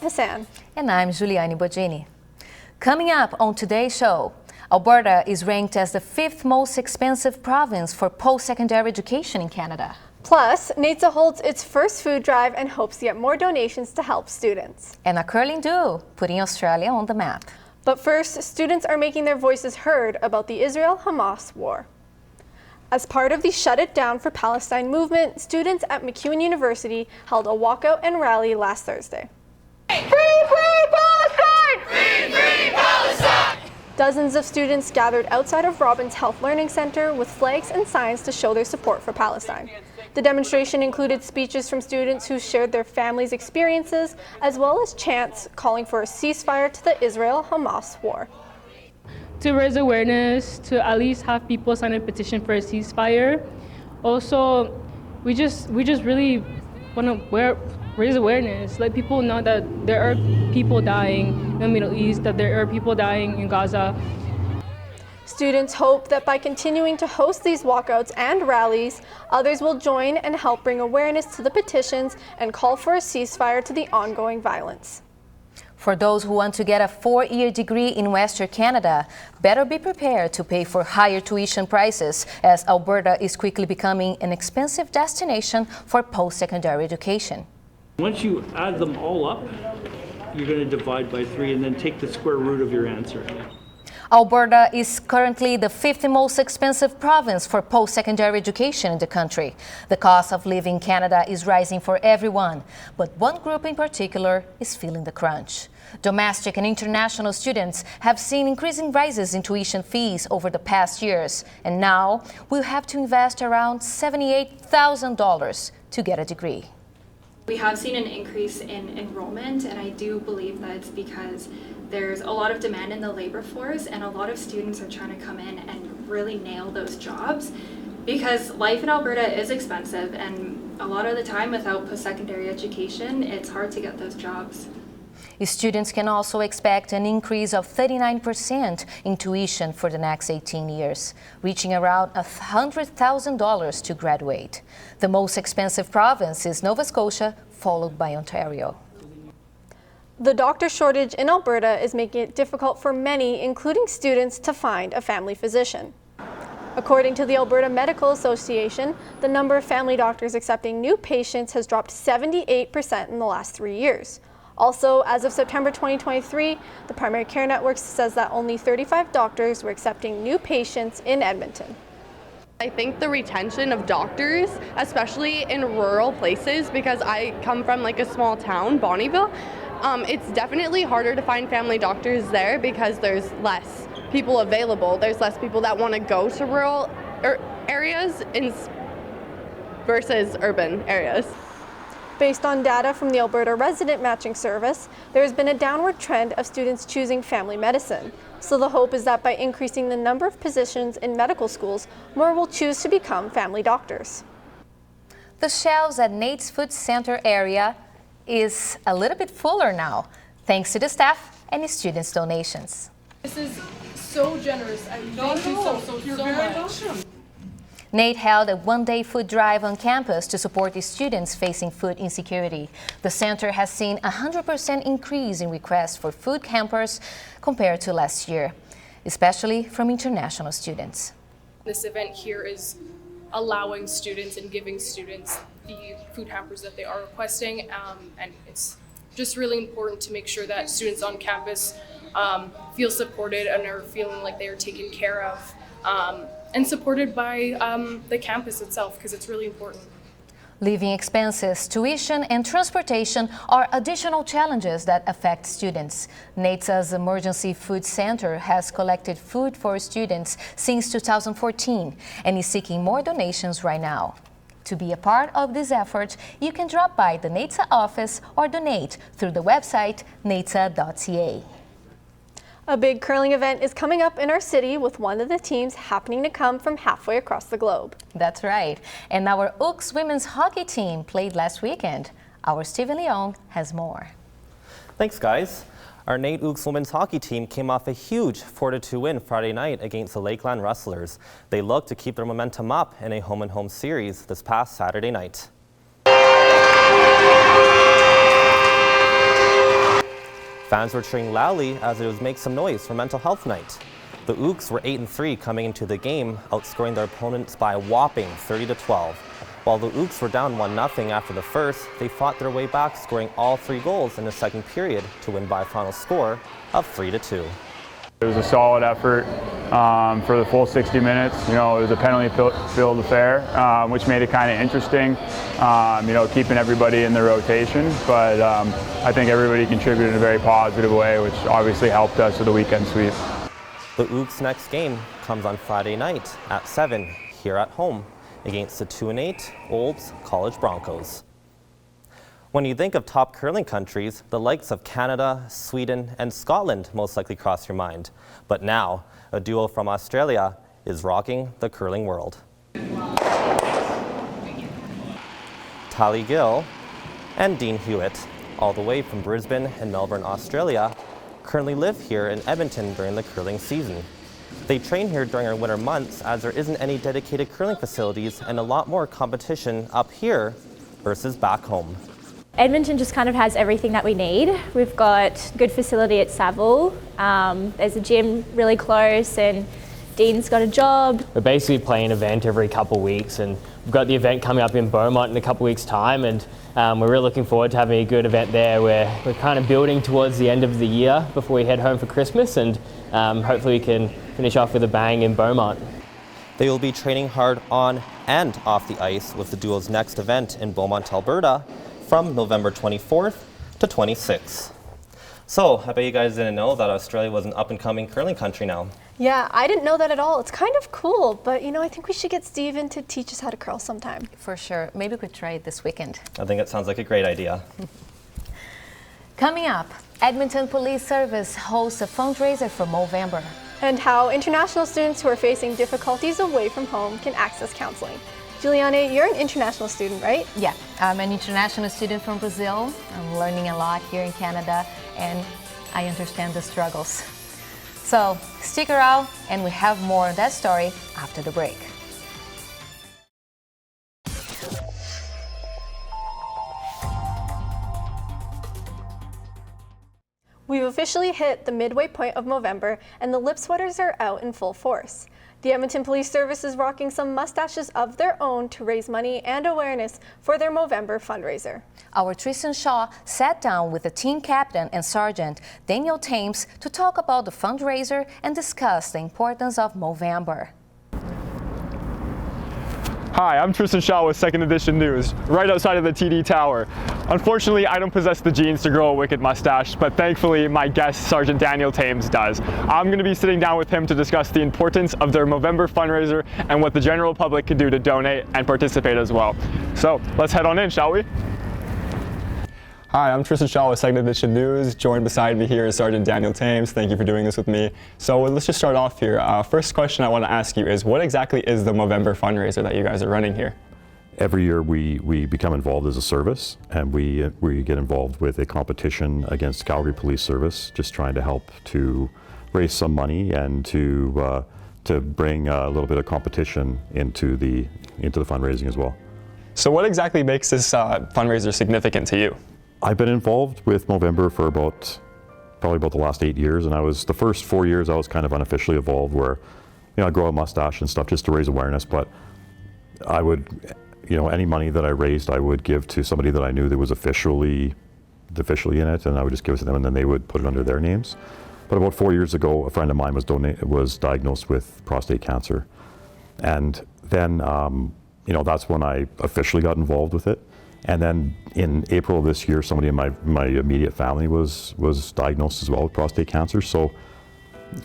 Hassan. And I'm Juliani Bogini. Coming up on today's show, Alberta is ranked as the 5th most expensive province for post-secondary education in Canada. Plus, NATSA holds its first food drive and hopes to get more donations to help students. And a curling duo, putting Australia on the map. But first, students are making their voices heard about the Israel-Hamas war. As part of the Shut It Down for Palestine movement, students at MacEwan University held a walkout and rally last Thursday. Free, free Palestine! Free, free Palestine! Dozens of students gathered outside of Robbins Health Learning Center with flags and signs to show their support for Palestine. The demonstration included speeches from students who shared their families' experiences, as well as chants calling for a ceasefire to the Israel-Hamas war. To raise awareness, to at least have people sign a petition for a ceasefire. Also, we just really want to raise awareness, let people know that there are people dying in the Middle East, that there are people dying in Gaza. Students hope that by continuing to host these walkouts and rallies, others will join and help bring awareness to the petitions and call for a ceasefire to the ongoing violence. For those who want to get a 4-year degree in Western Canada, better be prepared to pay for higher tuition prices, as Alberta is quickly becoming an expensive destination for post-secondary education. Once you add them all up, you're going to divide by 3 and then take the square root of your answer. Alberta is currently the 5th most expensive province for post-secondary education in the country. The cost of living in Canada is rising for everyone, but one group in particular is feeling the crunch. Domestic and international students have seen increasing rises in tuition fees over the past years, and now will have to invest around $78,000 to get a degree. We have seen an increase in enrollment, and I do believe that it's because there's a lot of demand in the labor force and a lot of students are trying to come in and really nail those jobs, because life in Alberta is expensive, and a lot of the time without post-secondary education, it's hard to get those jobs. Students can also expect an increase of 39% in tuition for the next 18 years, reaching around $100,000 to graduate. The most expensive province is Nova Scotia, followed by Ontario. The doctor shortage in Alberta is making it difficult for many, including students, to find a family physician. According to the Alberta Medical Association, the number of family doctors accepting new patients has dropped 78% in the last 3 years. Also, as of September 2023, the Primary Care Network says that only 35 doctors were accepting new patients in Edmonton. I think the retention of doctors, especially in rural places, because I come from like a small town, Bonnyville, it's definitely harder to find family doctors there because there's less people available. There's less people that want to go to rural areas versus urban areas. Based on data from the Alberta Resident Matching Service, there has been a downward trend of students choosing family medicine. So the hope is that by increasing the number of positions in medical schools, more will choose to become family doctors. The shelves at Nate's Food Center area is a little bit fuller now, thanks to the staff and students' donations. This is so generous. Thank you so much. Nate held a one-day food drive on campus to support the students facing food insecurity. The center has seen a 100% increase in requests for food hampers compared to last year, especially from international students. This event here is allowing students and giving students the food hampers that they are requesting, and it's just really important to make sure that students on campus feel supported and are feeling like they are taken care of. And supported by the campus itself, because it's really important. Living expenses, tuition, and transportation are additional challenges that affect students. NATSA's Emergency Food Center has collected food for students since 2014 and is seeking more donations right now. To be a part of this effort, you can drop by the NATSA office or donate through the website natsa.ca. A big curling event is coming up in our city, with one of the teams happening to come from halfway across the globe. That's right. And our Ooks women's hockey team played last weekend. Our Stephen Leong has more. Thanks, guys. Our Nate Ooks women's hockey team came off a huge 4-2 win Friday night against the Lakeland Rustlers. They look to keep their momentum up in a home-and-home series this past Saturday night. Fans were cheering loudly as it was Make Some Noise for Mental Health Night. The Ooks were 8-3 coming into the game, outscoring their opponents by a whopping 30-12. While the Ooks were down 1-0 after the first, they fought their way back, scoring all 3 goals in the second period to win by a final score of 3-2. It was a solid effort for the full 60 minutes. You know, it was a penalty-filled affair, which made it kind of interesting, you know, keeping everybody in the rotation. But I think everybody contributed in a very positive way, which obviously helped us with the weekend sweep. The Ooks' next game comes on Friday night at 7 here at home against the 2-8 Olds College Broncos. When you think of top curling countries, the likes of Canada, Sweden, and Scotland most likely cross your mind. But now, a duo from Australia is rocking the curling world. Tally Gill and Dean Hewitt, all the way from Brisbane and Melbourne, Australia, currently live here in Edmonton during the curling season. They train here during our winter months as there isn't any dedicated curling facilities and a lot more competition up here versus back home. Edmonton just kind of has everything that we need. We've got good facility at Saville. There's a gym really close and Dean's got a job. We're basically playing an event every couple of weeks, and we've got the event coming up in Beaumont in a couple of weeks' time, and we're really looking forward to having a good event there where we're kind of building towards the end of the year before we head home for Christmas, and hopefully we can finish off with a bang in Beaumont. They will be training hard on and off the ice with the duo's next event in Beaumont, Alberta from November 24th to 26th. So, I bet you guys didn't know that Australia was an up-and-coming curling country now. Yeah, I didn't know that at all. It's kind of cool, but you know, I think we should get Steven to teach us how to curl sometime. For sure. Maybe we could try it this weekend. I think it sounds like a great idea. Coming up, Edmonton Police Service hosts a fundraiser for Movember. And how international students who are facing difficulties away from home can access counseling. Juliane, you're an international student, right? Yeah, I'm an international student from Brazil. I'm learning a lot here in Canada, and I understand the struggles. So stick around, and we have more on that story after the break. We've officially hit the midway point of Movember, and the lip sweaters are out in full force. The Edmonton Police Service is rocking some mustaches of their own to raise money and awareness for their Movember fundraiser. Our Tristan Shaw sat down with the team captain and sergeant Daniel Thames to talk about the fundraiser and discuss the importance of Movember. Hi, I'm Tristan Shaw with 2nd Edition News, right outside of the TD Tower. Unfortunately, I don't possess the genes to grow a wicked mustache, but thankfully my guest, Sergeant Daniel Thames, does. I'm going to be sitting down with him to discuss the importance of their Movember fundraiser and what the general public can do to donate and participate as well. So let's head on in, shall we? Hi, I'm Tristan Shaw with 2nd Edition News. Joined beside me here is Sergeant Daniel Thames. Thank you for doing this with me. So let's just start off here. First question I want to ask you is, what exactly is the Movember fundraiser that you guys are running here? Every year we become involved as a service, and we get involved with a competition against Calgary Police Service, just trying to help to raise some money and to bring a little bit of competition into the fundraising as well. So what exactly makes this fundraiser significant to you? I've been involved with Movember for probably about the last 8 years, and the first 4 years I was kind of unofficially involved, where I grow a mustache and stuff just to raise awareness, but I would, any money that I raised I would give to somebody that I knew that was officially in it, and I would just give it to them, and then they would put it under their names. But about 4 years ago, a friend of mine was diagnosed with prostate cancer, and then that's when I officially got involved with it. And then in April of this year, somebody in my immediate family was diagnosed as well with prostate cancer. So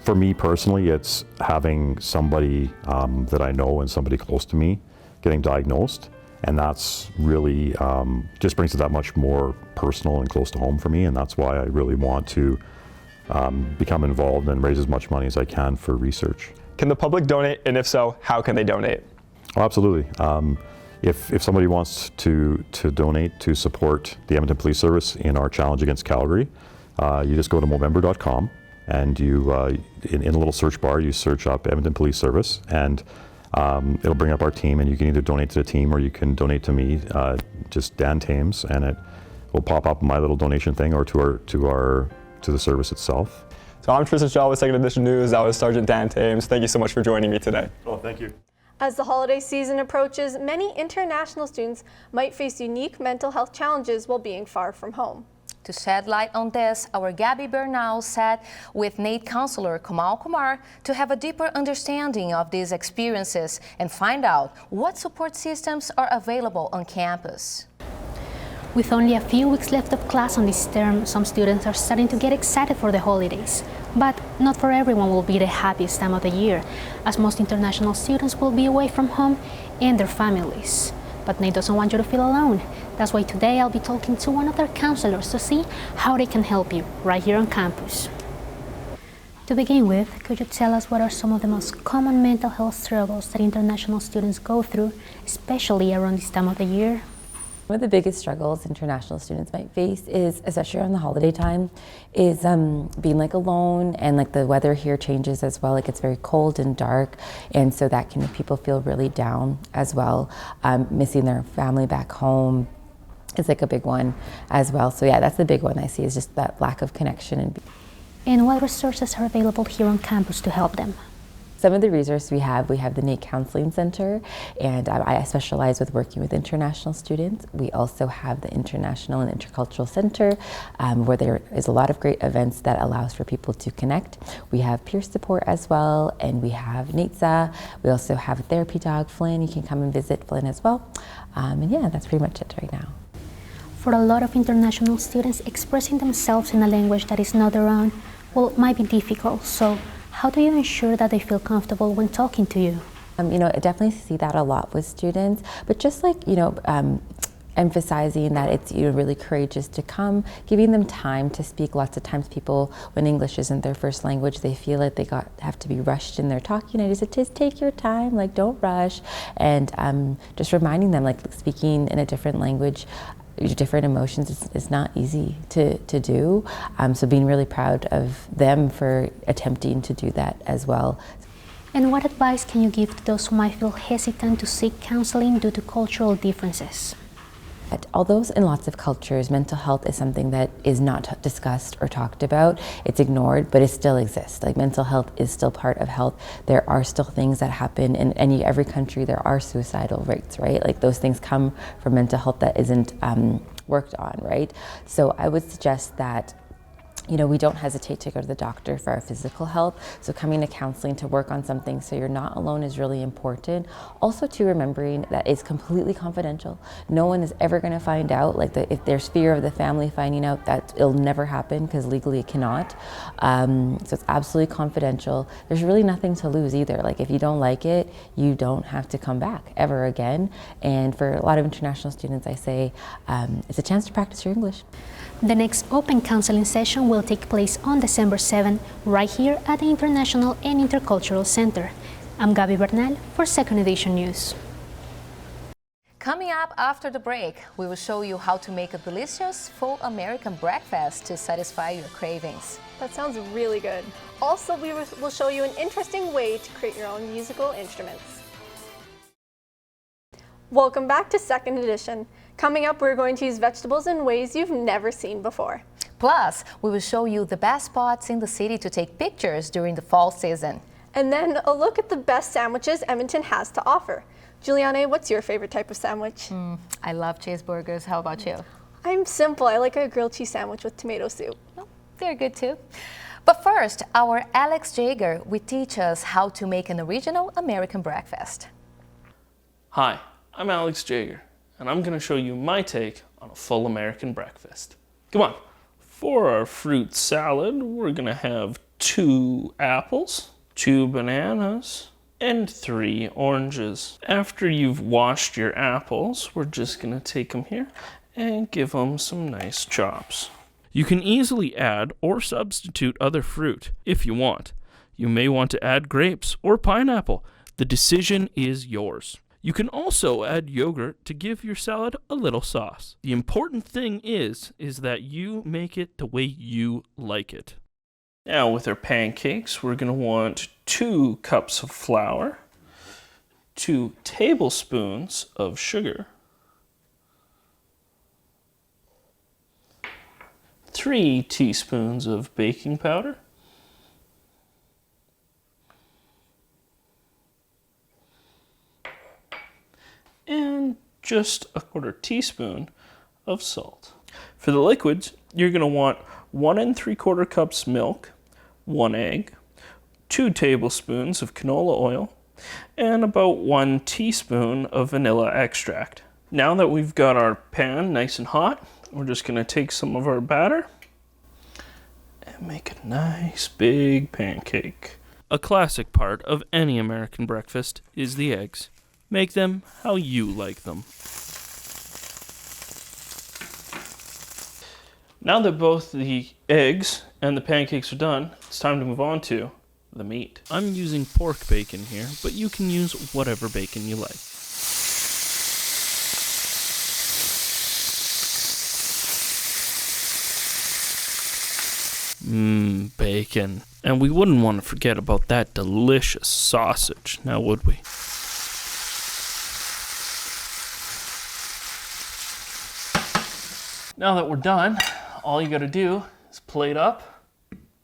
for me personally, it's having somebody that I know and somebody close to me getting diagnosed. And that's really just brings it that much more personal and close to home for me. And that's why I really want to become involved and raise as much money as I can for research. Can the public donate? And if so, how can they donate? Oh, absolutely. If somebody wants to donate to support the Edmonton Police Service in our challenge against Calgary, you just go to Movember.com, and you in a little search bar you search up Edmonton Police Service, and it'll bring up our team, and you can either donate to the team or you can donate to me, just Dan Thames, and it will pop up my little donation thing, or to our to the service itself. So I'm Tristan Shaw with Second Edition News. That was Sergeant Dan Thames. Thank you so much for joining me today. Oh, thank you. As the holiday season approaches, many international students might face unique mental health challenges while being far from home. To shed light on this, our Gabby Bernal sat with NAIT counselor Kamal Kumar to have a deeper understanding of these experiences and find out what support systems are available on campus. With only a few weeks left of class on this term, some students are starting to get excited for the holidays. But not for everyone will be the happiest time of the year, as most international students will be away from home and their families. But NAIT doesn't want you to feel alone. That's why today I'll be talking to one of their counselors to see how they can help you right here on campus. To begin with, could you tell us what are some of the most common mental health struggles that international students go through, especially around this time of the year? One of the biggest struggles international students might face is, especially around the holiday time, is being like alone, and like the weather here changes as well. It gets very cold and dark, and so that can make people feel really down as well. Missing their family back home is like a big one as well. So yeah, that's the big one I see, is just that lack of connection. And what resources are available here on campus to help them? Some of the resources we have the NAIT Counseling Center, and I specialize with working with international students. We also have the International and Intercultural Center, where there is a lot of great events that allows for people to connect. We have peer support as well, and we have NAITSA. We also have a therapy dog, Flynn. You can come and visit Flynn as well. And yeah, that's pretty much it right now. For a lot of international students, expressing themselves in a language that is not their own, well, might be difficult. So how do you ensure that they feel comfortable when talking to you? You know, I definitely see that a lot with students, but just like, you know, emphasizing that it's, you know, really courageous to come, giving them time to speak. Lots of times people, when English isn't their first language, they feel like they have to be rushed in their talking. I just take your time, like don't rush, and just reminding them, like speaking in a different language, different emotions is not easy to do. So being really proud of them for attempting to do that as well. And what advice can you give to those who might feel hesitant to seek counseling due to cultural differences? Although in lots of cultures, mental health is something that is not discussed or talked about, it's ignored, but it still exists. Like mental health is still part of health. There are still things that happen in every country. There are suicidal rates, right? Like those things come from mental health that isn't worked on, right? So I would suggest that, you know, we don't hesitate to go to the doctor for our physical health. So coming to counseling to work on something so you're not alone is really important. Also to remembering that it's completely confidential. No one is ever going to find out. Like if there's fear of the family finding out, that it'll never happen because legally it cannot. So it's absolutely confidential. There's really nothing to lose either. Like if you don't like it, you don't have to come back ever again. And for a lot of international students, I say it's a chance to practice your English. The next open counseling session will take place on December 7 right here at the International and Intercultural Center. I'm Gabby Bernal for Second Edition News. Coming up after the break, we will show you how to make a delicious full American breakfast to satisfy your cravings. That sounds really good. Also, we will show you an interesting way to create your own musical instruments. Welcome back to Second Edition. Coming up, we're going to use vegetables in ways you've never seen before. Plus, we will show you the best spots in the city to take pictures during the fall season. And then a look at the best sandwiches Edmonton has to offer. Juliane, what's your favorite type of sandwich? I love cheeseburgers. How about you? I'm simple. I like a grilled cheese sandwich with tomato soup. Oh, they're good too. But first, our Alex Jagger will teach us how to make an original American breakfast. Hi, I'm Alex Jagger, and I'm going to show you my take on a full American breakfast. Come on. For our fruit salad, we're going to have 2 apples, 2 bananas, and 3 oranges. After you've washed your apples, we're just going to take them here and give them some nice chops. You can easily add or substitute other fruit if you want. You may want to add grapes or pineapple. The decision is yours. You can also add yogurt to give your salad a little sauce. The important thing is that you make it the way you like it. Now with our pancakes, we're going to want 2 cups of flour, 2 tablespoons of sugar, 3 teaspoons of baking powder, and just a 1/4 teaspoon of salt. For the liquids, you're going to want 1 3/4 cups milk, 1 egg, 2 tablespoons of canola oil, and about 1 teaspoon of vanilla extract. Now that we've got our pan nice and hot, we're just going to take some of our batter and make a nice big pancake. A classic part of any American breakfast is the eggs. Make them how you like them. Now that both the eggs and the pancakes are done, it's time to move on to the meat. I'm using pork bacon here, but you can use whatever bacon you like. Bacon. And we wouldn't want to forget about that delicious sausage, now would we? Now that we're done, all you gotta do is plate up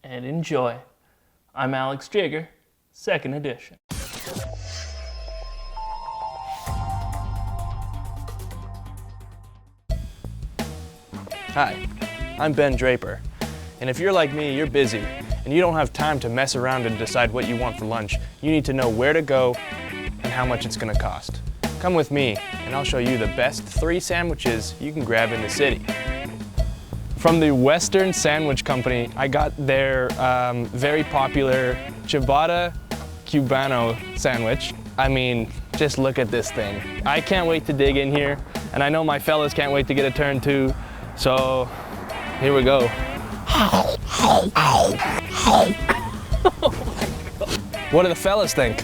and enjoy. I'm Alex Jagger, 2nd edition. Hi, I'm Ben Draper. And if you're like me, you're busy, and you don't have time to mess around and decide what you want for lunch. You need to know where to go and how much it's gonna cost. Come with me, and I'll show you the best 3 sandwiches you can grab in the city. From the Western Sandwich Company, I got their very popular ciabatta cubano sandwich. I mean, just look at this thing. I can't wait to dig in here, and I know my fellas can't wait to get a turn too, so here we go. What do the fellas think?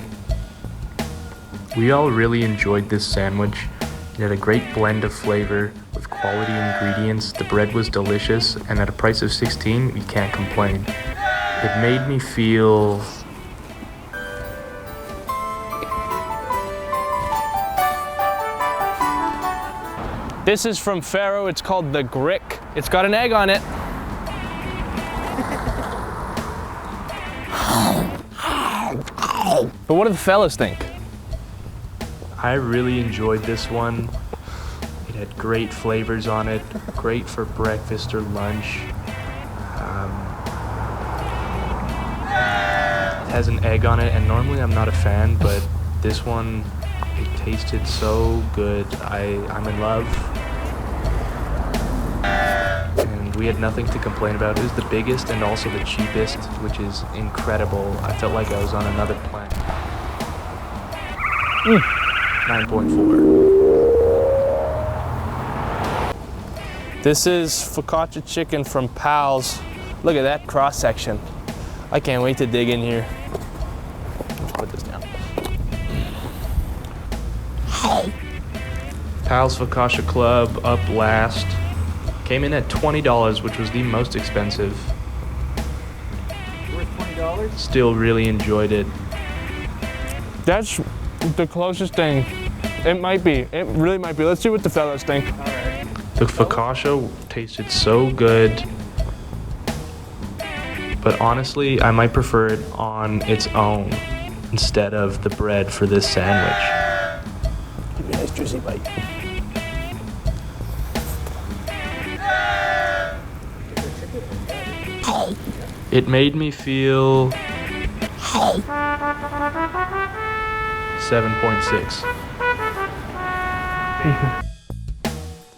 We all really enjoyed this sandwich. It had a great blend of flavor with quality ingredients. The bread was delicious, and at a price of $16, we can't complain. It made me feel This is from Faro. It's called the Grick. It's got an egg on it. But what do the fellas think? I really enjoyed this one. It had great flavors on it, great for breakfast or lunch. It has an egg on it, and normally I'm not a fan, but this one, it tasted so good. I'm in love. And we had nothing to complain about. It was the biggest and also the cheapest, which is incredible. I felt like I was on another planet. 9.4. This is focaccia chicken from Pal's. Look at that cross section. I can't wait to dig in here. Let's put this down. Pal's Focaccia Club up last. Came in at $20, which was the most expensive. Worth $20? Still really enjoyed it. That's the closest thing. It might be. It really might be. Let's see what the fellas think. All right. The focaccia tasted so good. But honestly, I might prefer it on its own instead of the bread for this sandwich. Give me a nice juicy bite. It made me feel 7.6.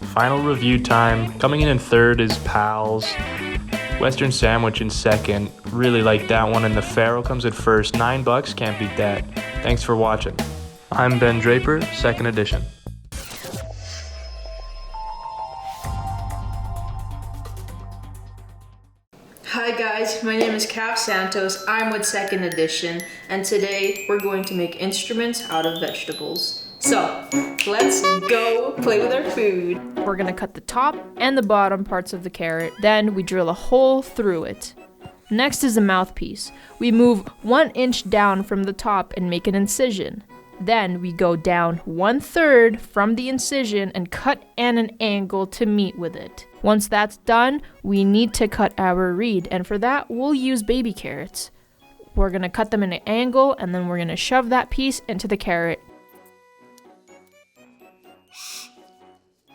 Final review time. Coming in 3rd is Pal's. Western Sandwich in 2nd. Really like that one. And the Faro comes at 1st. $9, can't beat that. Thanks for watching. I'm Ben Draper, 2nd edition. Hi guys, my name is Santos. I'm with 2nd edition, and today we're going to make instruments out of vegetables. So, let's go play with our food. We're gonna cut the top and the bottom parts of the carrot, then we drill a hole through it. Next is a mouthpiece. We move 1 inch down from the top and make an incision. Then we go down 1/3 from the incision and cut at an angle to meet with it. Once that's done, we need to cut our reed, and for that we'll use baby carrots. We're gonna cut them in an angle, and then we're gonna shove that piece into the carrot.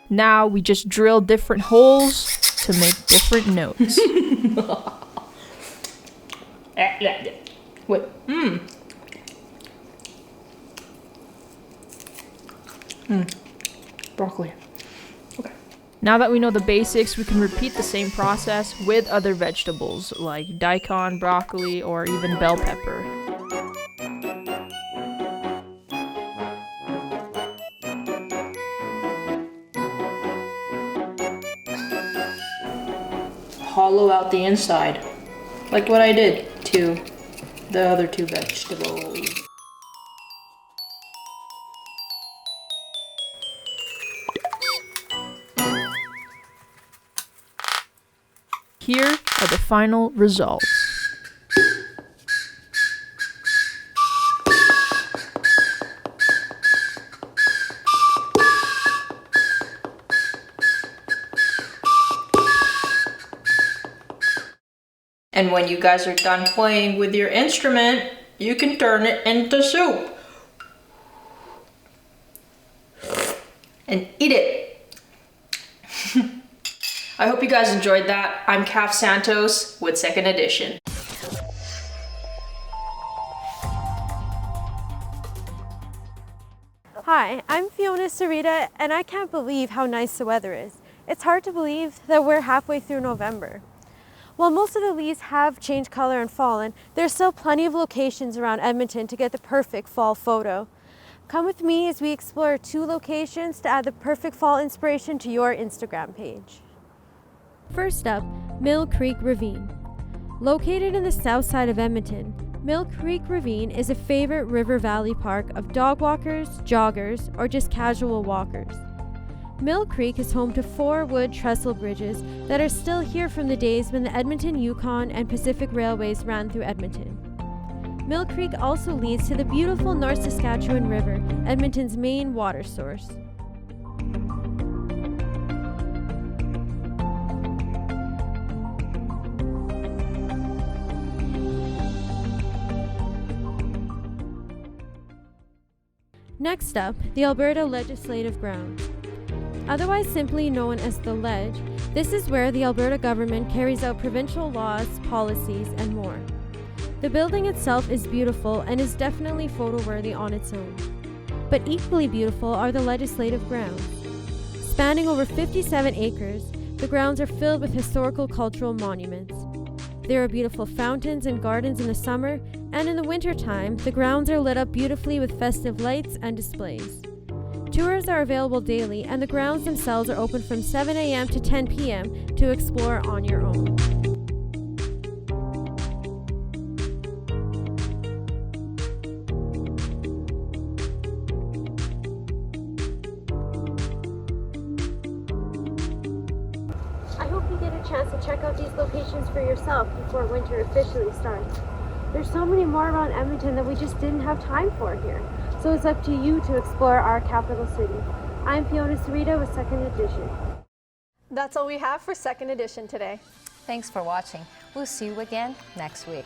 Now we just drill different holes to make different notes. Wait. Broccoli. Okay. Now that we know the basics, we can repeat the same process with other vegetables like daikon, broccoli, or even bell pepper. Hollow out the inside, like what I did to the other two vegetables. Here are the final results. And when you guys are done playing with your instrument, you can turn it into soup. And eat it. I hope you guys enjoyed that. I'm Calf Santos with 2nd Edition. Hi, I'm Fiona Serita, and I can't believe how nice the weather is. It's hard to believe that we're halfway through November. While most of the leaves have changed color and fallen, there's still plenty of locations around Edmonton to get the perfect fall photo. Come with me as we explore 2 locations to add the perfect fall inspiration to your Instagram page. First up, Mill Creek Ravine. Located in the south side of Edmonton, Mill Creek Ravine is a favorite river valley park of dog walkers, joggers, or just casual walkers. Mill Creek is home to 4 wood trestle bridges that are still here from the days when the Edmonton Yukon and Pacific Railways ran through Edmonton. Mill Creek also leads to the beautiful North Saskatchewan River, Edmonton's main water source. Next up, the Alberta Legislative Grounds. Otherwise simply known as the Ledge, this is where the Alberta government carries out provincial laws, policies, and more. The building itself is beautiful and is definitely photo-worthy on its own. But equally beautiful are the legislative grounds. Spanning over 57 acres, the grounds are filled with historical cultural monuments. There are beautiful fountains and gardens in the summer, and in the wintertime, the grounds are lit up beautifully with festive lights and displays. Tours are available daily, and the grounds themselves are open from 7 a.m. to 10 p.m. to explore on your own. I hope you get a chance to check out these locations for yourself before winter officially starts. There's so many more around Edmonton that we just didn't have time for here. So it's up to you to explore our capital city. I'm Fiona Serita with 2nd Edition. That's all we have for 2nd Edition today. Thanks for watching. We'll see you again next week.